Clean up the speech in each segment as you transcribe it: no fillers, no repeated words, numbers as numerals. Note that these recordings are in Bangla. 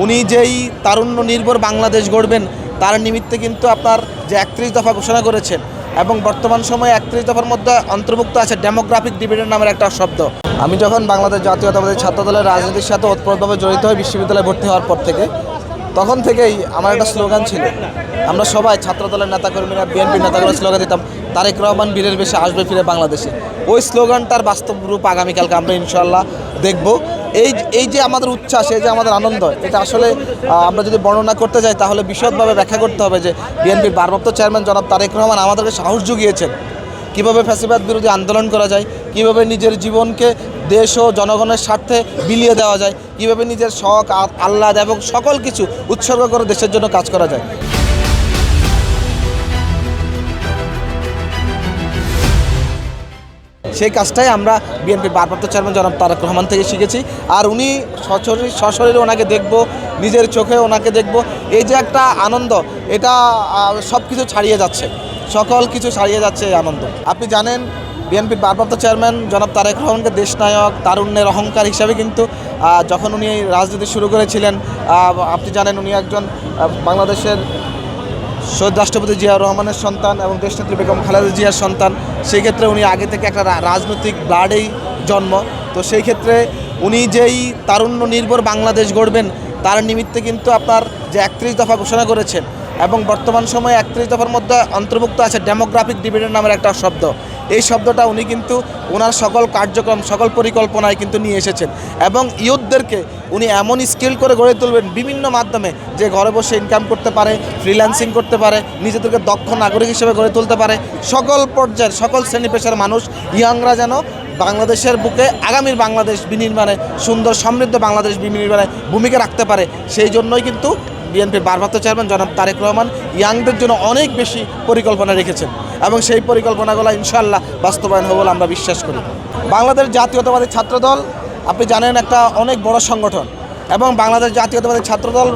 উনি যেই তারুণ্য নির্ভর বাংলাদেশ গড়বেন তার নিমিত্তে কিন্তু আপনার যে 31 দফা ঘোষণা করেছেন এবং বর্তমান সময়ে 31 দফার মধ্যে অন্তর্ভুক্ত আছে ডেমোগ্রাফিক ডিভিডেন্ড নামের একটা শব্দ। আমি যখন বাংলাদেশ জাতীয়তাবাদী ছাত্রদলের রাজনীতির সাথে ওতপ্রোতভাবে জড়িত হই বিশ্ববিদ্যালয়ে ভর্তি হওয়ার পর থেকে, তখন থেকেই আমার একটা স্লোগান ছিল। আমরা সবাই ছাত্রদলের নেতাকর্মীরা, বিএনপির নেতাকর্মীরা স্লোগান দিতাম, তারেক রহমান বীরের বেশে আসবে ফিরে বাংলাদেশে। ওই স্লোগানটার বাস্তব রূপ আগামীকালকে আমরা ইনশাআল্লাহ দেখব। এই যে আমাদের উচ্ছ্বাস, এই যে আমাদের আনন্দ, এটা আসলে আমরা যদি বর্ণনা করতে যাই তাহলে বিশদভাবে ব্যাখ্যা করতে হবে যে বিএনপির ভারপ্রাপ্ত চেয়ারম্যান জনাব তারেক রহমান আমাদেরকে সাহস জুগিয়েছেন কীভাবে ফ্যাসিবাদ বিরোধী আন্দোলন করা যায়, কীভাবে নিজের জীবনকে দেশ ও জনগণের স্বার্থে বিলিয়ে দেওয়া যায়, কীভাবে নিজের শখ আহ্লাদ এবং সকল কিছু উৎসর্গ করে দেশের জন্য কাজ করা যায়। সেই কাজটাই আমরা বিএনপির ভারপ্রাপ্ত চেয়ারম্যান জনাব তারেক রহমান থেকে শিখেছি। আর উনি সশরীরে ওনাকে দেখব, নিজের চোখে ওনাকে দেখব, এই যে একটা আনন্দ, এটা সব কিছু ছাড়িয়ে যাচ্ছে, সকল কিছু ছাড়িয়ে যাচ্ছে এই আনন্দ। আপনি জানেন বিএনপির ভারপ্রাপ্ত চেয়ারম্যান জনাব তারেক রহমানকে দেশনায়ক, তারুণ্যের অহংকার হিসাবে কিন্তু যখন উনি রাজনীতি শুরু করেছিলেন, আপনি জানেন উনি একজন বাংলাদেশের শহীদ রাষ্ট্রপতি জিয়াউর রহমানের সন্তান এবং দেশনেত্রী বেগম খালেদা জিয়ার সন্তান। সেই ক্ষেত্রে উনি আগে থেকে একটা রাজনৈতিক ব্লাডেই জন্ম। তো সেই ক্ষেত্রে উনি যেই তারুণ্য নির্ভর বাংলাদেশ গড়বেন তার নিমিত্তে কিন্তু আপনার যে 31 দফা ঘোষণা করেছেন এবং বর্তমান সময়ে 31 দফার মধ্যে অন্তর্ভুক্ত আছে ডেমোগ্রাফিক ডিভিডেন্ড নামের একটা শব্দ। এই শব্দটা উনি কিন্তু ওনার সকল কার্যক্রম, সকল পরিকল্পনায় কিন্তু নিয়ে এসেছেন এবং ইয়ুথদেরকে উনি এমন স্কিল করে গড়ে তুলবেন বিভিন্ন মাধ্যমে, যে ঘরে বসে ইনকাম করতে পারে, ফ্রিল্যান্সিং করতে পারে, নিজেদেরকে দক্ষ নাগরিক হিসেবে গড়ে তুলতে পারে। সকল পর্যায়ের সকল শ্রেণী পেশার মানুষ, ইয়াংরা যেন বাংলাদেশের বুকে আগামীর বাংলাদেশ বিনির্মাণে, সুন্দর সমৃদ্ধ বাংলাদেশ বিনির্মাণে ভূমিকা রাখতে পারে। সেই জন্যই কিন্তু বিএনপির ভারপ্রাপ্ত চেয়ারম্যান জনাব তারেক রহমান ইয়াংদের জন্য অনেক বেশি পরিকল্পনা রেখেছেন এবং সেই পরিকল্পনাগুলো ইনশাআল্লাহ বাস্তবায়ন হবে বলে আমরা বিশ্বাস করি। বাংলাদেশ জাতীয়তাবাদী ছাত্রদল আপনি জানেন একটা অনেক বড় সংগঠন এবং বাংলাদেশ জাতীয়তাবাদী ছাত্রদল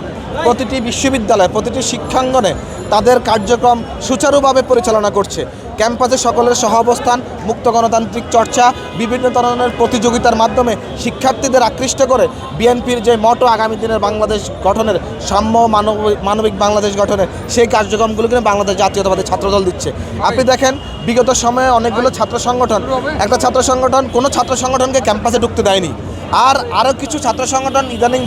প্রতিটি বিশ্ববিদ্যালয়ে, প্রতিটি শিক্ষাঙ্গনে তাদের কার্যক্রম সুচারুভাবে পরিচালনা করছে। ক্যাম্পাসে সকলের সহাবস্থান, মুক্ত গণতান্ত্রিক চর্চা, বিভিন্ন ধরনের প্রতিযোগিতার মাধ্যমে শিক্ষার্থীদের আকৃষ্ট করে বিএনপির যে মটো আগামী দিনের বাংলাদেশ গঠনের, সাম্য মানবিক বাংলাদেশ গঠনের, সেই কার্যক্রমগুলোকে বাংলাদেশ জাতীয়তাবাদী ছাত্রদল দিচ্ছে। আপনি দেখেন বিগত সময়ে অনেকগুলো ছাত্র সংগঠন, একটা ছাত্র সংগঠন কোনো ছাত্র সংগঠনকে ক্যাম্পাসে ঢুকতে দেয়নি। আরও কিছু ছাত্র সংগঠন ইদানিং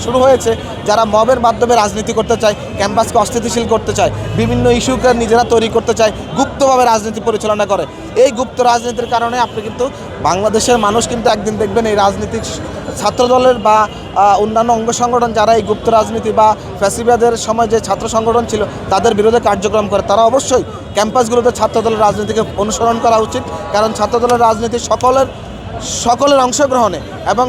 শুরু হয়েছে যারা মবের মাধ্যমে রাজনীতি করতে চায়, ক্যাম্পাসকে অস্থিতিশীল করতে চায়, বিভিন্ন ইস্যুকে নিজেরা তৈরি করতে চায়, গুপ্তভাবে রাজনীতি পরিচালনা করে। এই গুপ্ত রাজনীতির কারণে আপনি কিন্তু বাংলাদেশের মানুষ কিন্তু একদিন দেখবেন এই রাজনীতির ছাত্রদলের বা অন্যান্য অঙ্গ সংগঠন যারা এই গুপ্ত রাজনীতি বা ফ্যাসিবাদের সময় যে ছাত্র সংগঠন ছিল তাদের বিরুদ্ধে কার্যক্রম করে, তারা অবশ্যই ক্যাম্পাসগুলোতে ছাত্রদলের রাজনীতিকে অনুসরণ করা উচিত। কারণ ছাত্রদলের রাজনীতি সকলের অংশগ্রহণে এবং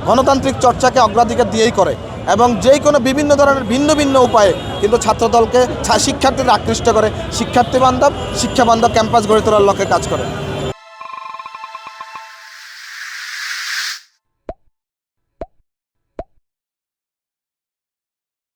গণতান্ত্রিক চর্চাকে অগ্রাধিকার দিয়েই করে এবং যেই কোনো বিভিন্ন ধরনের ভিন্ন ভিন্ন উপায়ে কিন্তু ছাত্রদলকে শিক্ষার্থীদের আকৃষ্ট করে, শিক্ষার্থী বান্ধব, শিক্ষা বান্ধব ক্যাম্পাস গড়ে তোলার লক্ষ্যে কাজ করে।